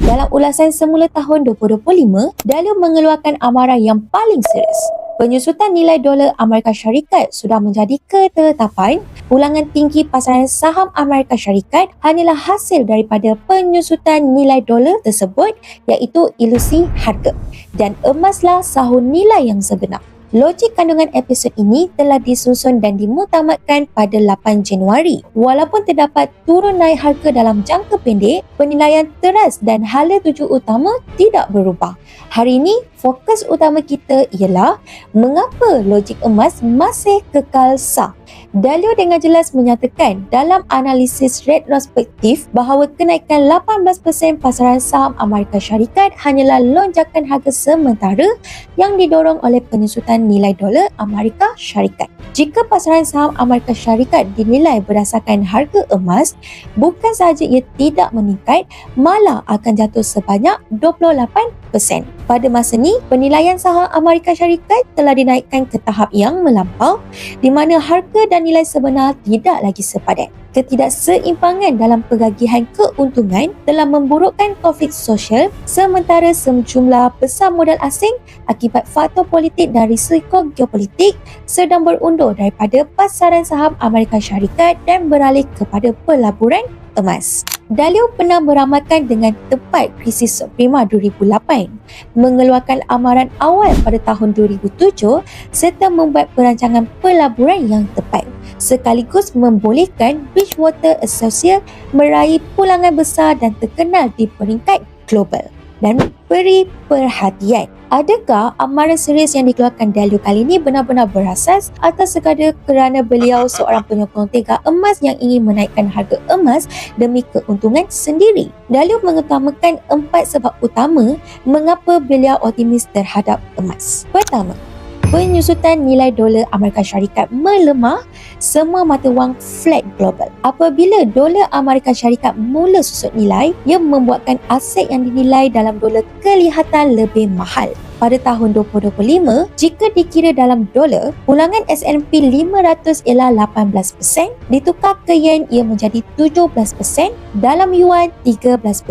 Dalam ulasan semula tahun 2025, Dahlia mengeluarkan amaran yang paling serius. Penyusutan nilai dolar Amerika Syarikat sudah menjadi ketetapan. Ulangan tinggi pasaran saham Amerika Syarikat hanyalah hasil daripada penyusutan nilai dolar tersebut, iaitu ilusi harga. Dan emaslah sahur nilai yang sebenar. Logik kandungan episod ini telah disusun dan dimuktamadkan pada 8 Januari. Walaupun terdapat turun naik harga dalam jangka pendek, penilaian teras dan hala tuju utama tidak berubah. Hari ini, fokus utama kita ialah mengapa logik emas masih kekal sah. Dahlia dengan jelas menyatakan dalam analisis retrospektif bahawa kenaikan 18% pasaran saham Amerika Syarikat hanyalah lonjakan harga sementara yang didorong oleh penyusutan nilai dolar Amerika Syarikat. Jika pasaran saham Amerika Syarikat dinilai berdasarkan harga emas, bukan sahaja ia tidak meningkat, malah akan jatuh sebanyak 28%. Pada masa ini, penilaian saham Amerika Syarikat telah dinaikkan ke tahap yang melampau di mana harga dan nilai sebenar tidak lagi sepadan. Ketidakseimbangan dalam pergagihan keuntungan telah memburukkan konflik sosial sementara sejumlah besar modal asing akibat faktor politik dan risiko geopolitik sedang berundur daripada pasaran saham Amerika Syarikat dan beralih kepada pelaburan emas. Dahlia pernah beramalkan dengan tepat krisis subprima 2008, mengeluarkan amaran awal pada tahun 2007 serta membuat perancangan pelaburan yang tepat, sekaligus membolehkan Bridgewater Associates meraih pulangan besar dan terkenal di peringkat global dan beri perhatian. Adakah amaran serius yang dikeluarkan Dahlia kali ini benar-benar berasas atau sekadar kerana beliau seorang penyokong tega emas yang ingin menaikkan harga emas demi keuntungan sendiri? Dahlia mengutamakan 4 sebab utama mengapa beliau optimis terhadap emas. Pertama, penyusutan nilai dolar Amerika Syarikat melemah, semua mata wang flat global. Apabila dolar Amerika Syarikat mula susut nilai, ia membuatkan aset yang dinilai dalam dolar kelihatan lebih mahal. Pada tahun 2025, jika dikira dalam dolar, pulangan S&P 500 ialah 18%, ditukar ke yen ia menjadi 17%, dalam yuan 13%,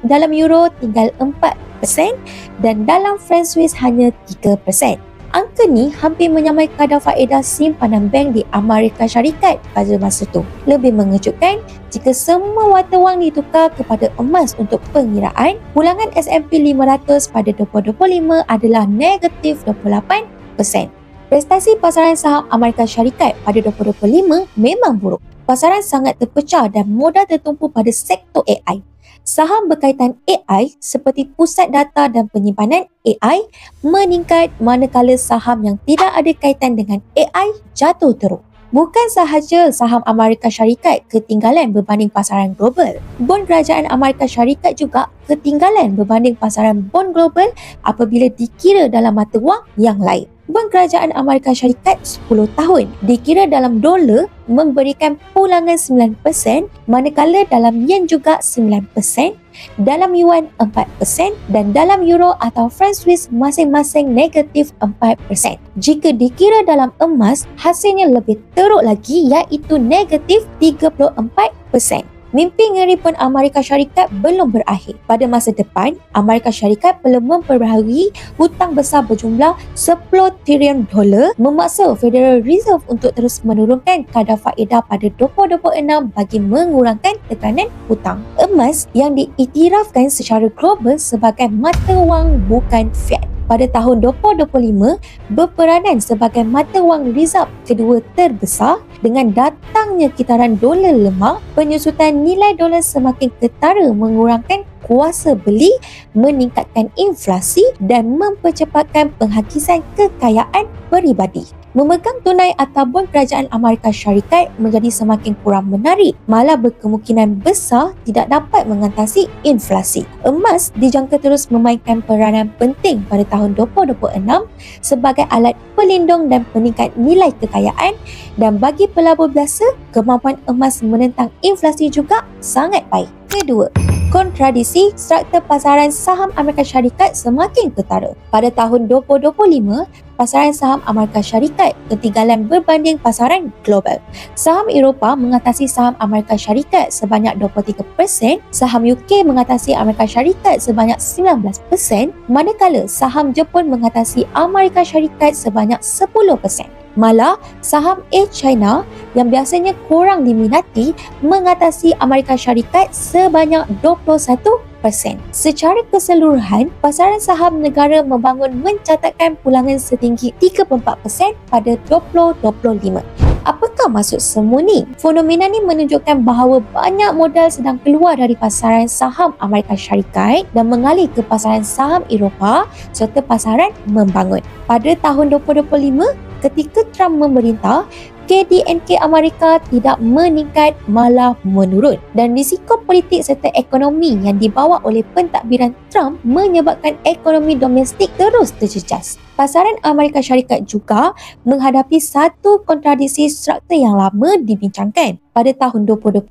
dalam euro tinggal 4% dan dalam franc Swiss hanya 3%. Angka ni hampir menyamai kadar faedah simpanan bank di Amerika Syarikat pada masa itu. Lebih mengejutkan, jika semua mata wang ditukar kepada emas untuk pengiraan, pulangan S&P 500 pada 2025 adalah negatif 28%. Prestasi pasaran saham Amerika Syarikat pada 2025 memang buruk. Pasaran sangat terpecah dan modal tertumpu pada sektor AI. Saham berkaitan AI seperti pusat data dan penyimpanan AI meningkat manakala saham yang tidak ada kaitan dengan AI jatuh teruk. Bukan sahaja saham Amerika Syarikat ketinggalan berbanding pasaran global, bond kerajaan Amerika Syarikat juga ketinggalan berbanding pasaran bond global apabila dikira dalam mata wang yang lain. Bond kerajaan Amerika Syarikat 10 tahun dikira dalam dolar memberikan pulangan 9%, manakala dalam yen juga 9%, dalam yuan 4% dan dalam euro atau franc Swiss masing-masing negatif 4%. Jika dikira dalam emas, hasilnya lebih teruk lagi iaitu negatif 34%. Mimpi ngeri pun Amerika Syarikat belum berakhir. Pada masa depan, Amerika Syarikat perlu memperbaharui hutang besar berjumlah 10 trilion dolar, memaksa Federal Reserve untuk terus menurunkan kadar faedah pada 2026 bagi mengurangkan tekanan hutang. Emas yang diiktirafkan secara global sebagai mata wang bukan fiat, pada tahun 2025 berperanan sebagai mata wang rizab kedua terbesar. Dengan datangnya kitaran dolar lemah, penyusutan nilai dolar semakin ketara mengurangkan kuasa beli, meningkatkan inflasi dan mempercepatkan penghakisan kekayaan peribadi. Memegang tunai atau bond kerajaan Amerika Syarikat menjadi semakin kurang menarik, malah berkemungkinan besar tidak dapat mengatasi inflasi. Emas dijangka terus memainkan peranan penting pada tahun 2026 sebagai alat pelindung dan peningkat nilai kekayaan, dan bagi pelabur biasa, kemampuan emas menentang inflasi juga sangat baik. Kedua, kontradisi struktur pasaran saham Amerika Syarikat semakin ketara. Pada tahun 2025, pasaran saham Amerika Syarikat ketinggalan berbanding pasaran global. Saham Eropah mengatasi saham Amerika Syarikat sebanyak 23%, saham UK mengatasi Amerika Syarikat sebanyak 19%, manakala saham Jepun mengatasi Amerika Syarikat sebanyak 10%. Malah, saham China yang biasanya kurang diminati mengatasi Amerika Syarikat sebanyak 21%. Secara keseluruhan, pasaran saham negara membangun mencatatkan pulangan setinggi 34% pada 2025. Apakah maksud semua ni? Fenomena ni menunjukkan bahawa banyak modal sedang keluar dari pasaran saham Amerika Syarikat dan mengalir ke pasaran saham Eropah serta pasaran membangun. Pada tahun 2025, ketika Trump memerintah, KDNK Amerika tidak meningkat malah menurun dan risiko politik serta ekonomi yang dibawa oleh pentadbiran Trump menyebabkan ekonomi domestik terus terjejas. Pasaran Amerika Syarikat juga menghadapi satu kontradisi struktur yang lama dibincangkan. Pada tahun 2025,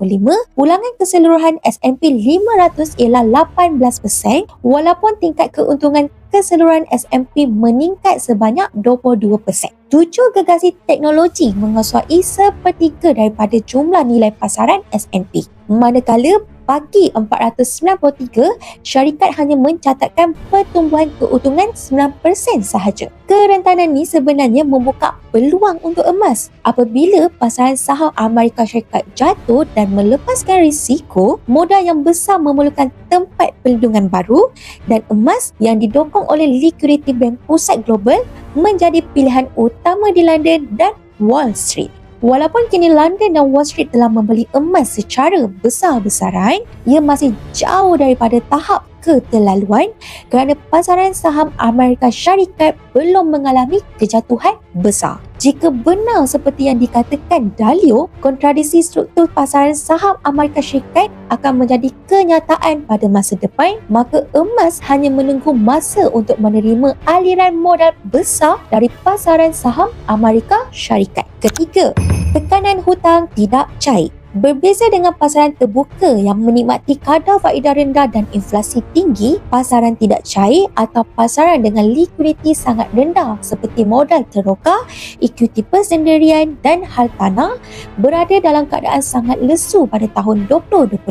pulangan keseluruhan S&P 500 ialah 18% walaupun tingkat keuntungan keseluruhan S&P meningkat sebanyak 22%. 7 gegasi teknologi menguasai sepertiga daripada jumlah nilai pasaran S&P. Manakala bagi 493, syarikat hanya mencatatkan pertumbuhan keuntungan 9% sahaja. Kerentanan ini sebenarnya membuka peluang untuk emas. Apabila pasaran saham Amerika Syarikat jatuh dan melepaskan risiko, modal yang besar memerlukan tempat perlindungan baru dan emas yang didokong oleh liquidity bank pusat global menjadi pilihan utama di London dan Wall Street. Walaupun kini London dan Wall Street telah membeli emas secara besar-besaran, ia masih jauh daripada tahap keterlaluan kerana pasaran saham Amerika Syarikat belum mengalami kejatuhan besar. Jika benar seperti yang dikatakan Dalio, kontradisi struktur pasaran saham Amerika Syarikat akan menjadi kenyataan pada masa depan, maka emas hanya menunggu masa untuk menerima aliran modal besar dari pasaran saham Amerika Syarikat. Ketiga, tekanan hutang tidak cair. Berbeza dengan pasaran terbuka yang menikmati kadar faedah rendah dan inflasi tinggi, pasaran tidak cair atau pasaran dengan likuiditi sangat rendah seperti modal teroka, ekuiti persendirian dan hartanah berada dalam keadaan sangat lesu pada tahun 2025.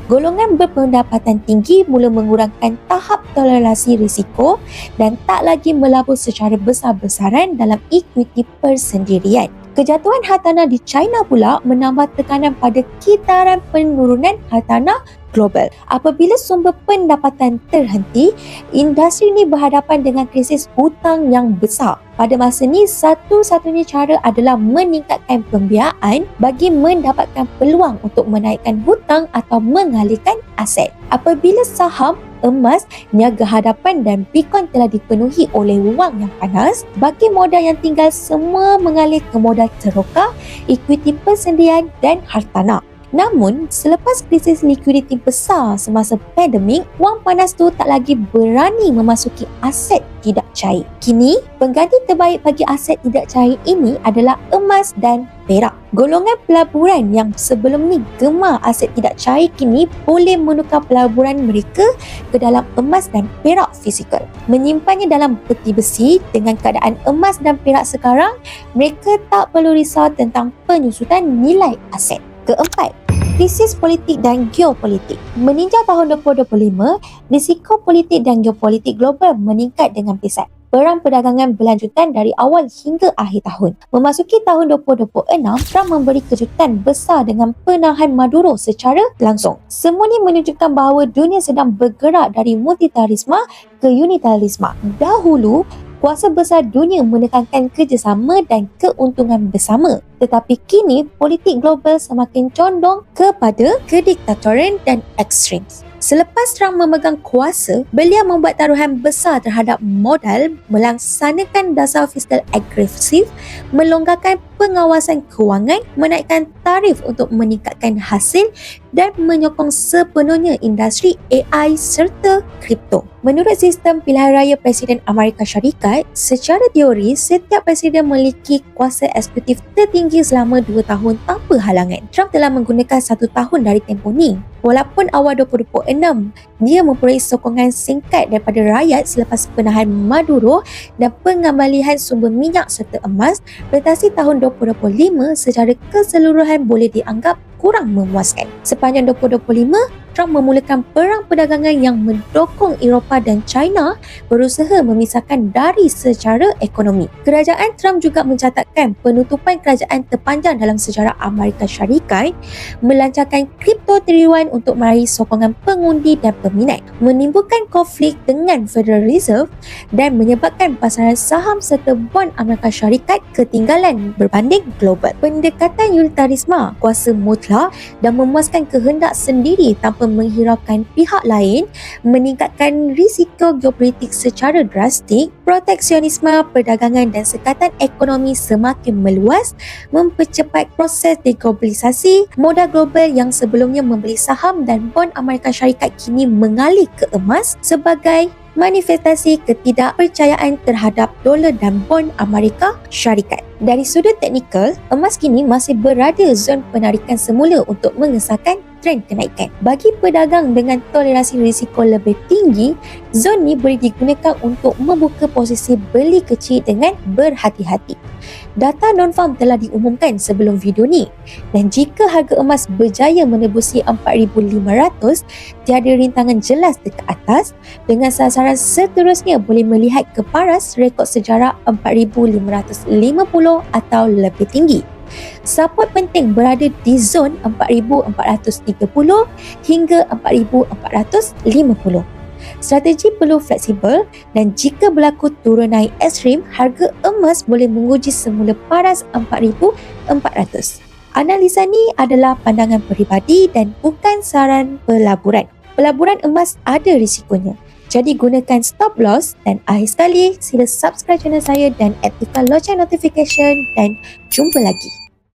Golongan berpendapatan tinggi mula mengurangkan tahap toleransi risiko dan tak lagi melabur secara besar-besaran dalam ekuiti persendirian. Kejatuhan hartanah di China pula menambah tekanan pada kitaran penurunan hartanah global. Apabila sumber pendapatan terhenti, industri ini berhadapan dengan krisis hutang yang besar. Pada masa ini, satu-satunya cara adalah meningkatkan pembiayaan bagi mendapatkan peluang untuk menaikkan hutang atau mengalihkan aset. Apabila saham, emas, niaga hadapan dan Bitcoin telah dipenuhi oleh wang yang panas, bagi modal yang tinggal semua mengalir ke modal teroka, ekuiti persendirian dan hartanah. Namun, selepas krisis likuiditi besar semasa pandemik, wang panas tu tak lagi berani memasuki aset tidak cair. Kini, pengganti terbaik bagi aset tidak cair ini adalah emas dan perak. Golongan pelaburan yang sebelum ni gemar aset tidak cair kini boleh menukar pelaburan mereka ke dalam emas dan perak fizikal. Menyimpannya dalam peti besi. Dengan keadaan emas dan perak sekarang, mereka tak perlu risau tentang penyusutan nilai aset. Keempat, krisis politik dan geopolitik. Meninjau tahun 2025, risiko politik dan geopolitik global meningkat dengan pesat. Perang perdagangan berlanjutan dari awal hingga akhir tahun. Memasuki tahun 2026, Trump memberi kejutan besar dengan penahan Maduro secara langsung. Semua ini menunjukkan bahawa dunia sedang bergerak dari multitarisme ke unitarisme. Dahulu, kuasa besar dunia menekankan kerjasama dan keuntungan bersama. Tetapi kini, politik global semakin condong kepada kediktatoran dan ekstrim. Selepas Trump memegang kuasa, beliau membuat taruhan besar terhadap modal, melaksanakan dasar fiskal agresif, melonggarkan pengawasan kewangan, menaikkan tarif untuk meningkatkan hasil dan menyokong sepenuhnya industri AI serta kripto. Menurut sistem pilihan raya Presiden Amerika Syarikat, secara teori, setiap presiden memiliki kuasa eksekutif tertinggi selama 2 tahun tanpa halangan. Trump telah menggunakan 1 tahun dari tempoh ni. Walaupun awal 2026, dia memperoleh sokongan singkat daripada rakyat selepas penahan Maduro dan pengembalian sumber minyak serta emas, prestasi tahun 2025 secara keseluruhan boleh dianggap kurang memuaskan. Sepanjang 2025, Trump memulakan perang perdagangan yang mendokong Eropah dan China berusaha memisahkan dari secara ekonomi. Kerajaan Trump juga mencatatkan penutupan kerajaan terpanjang dalam sejarah Amerika Syarikat, melancarkan kripto triliunan untuk meraih sokongan pengundi dan peminat, menimbulkan konflik dengan Federal Reserve dan menyebabkan pasaran saham serta bond Amerika Syarikat ketinggalan berbanding global. Pendekatan utilitarisme, kuasa mutlak dan memuaskan kehendak sendiri tanpa menghiraukan pihak lain, meningkatkan risiko geopolitik secara drastik, proteksionisme perdagangan dan sekatan ekonomi semakin meluas, mempercepat proses deglobalisasi, modal global yang sebelumnya membeli saham dan bond Amerika Syarikat kini mengalih ke emas sebagai manifestasi ketidakpercayaan terhadap dolar dan bond Amerika Syarikat. Dari sudut teknikal, emas kini masih berada zon penarikan semula untuk mengesahkan trend kenaikan. Bagi pedagang dengan toleransi risiko lebih tinggi, zon ni boleh digunakan untuk membuka posisi beli kecil dengan berhati-hati. Data non-farm telah diumumkan sebelum video ni, dan jika harga emas berjaya menembusi 4,500, tiada rintangan jelas dekat atas, dengan sasaran seterusnya boleh melihat ke paras rekod sejarah 4,550 atau lebih tinggi. Support penting berada di zon 4,430 hingga 4,450. Strategi perlu fleksibel dan jika berlaku turun naik ekstrim, harga emas boleh menguji semula paras 4,400. Analisa ni adalah pandangan peribadi dan bukan saran pelaburan. Pelaburan emas ada risikonya. Jadi gunakan stop loss dan akhir sekali sila subscribe channel saya dan aktifkan lonceng notification dan jumpa lagi.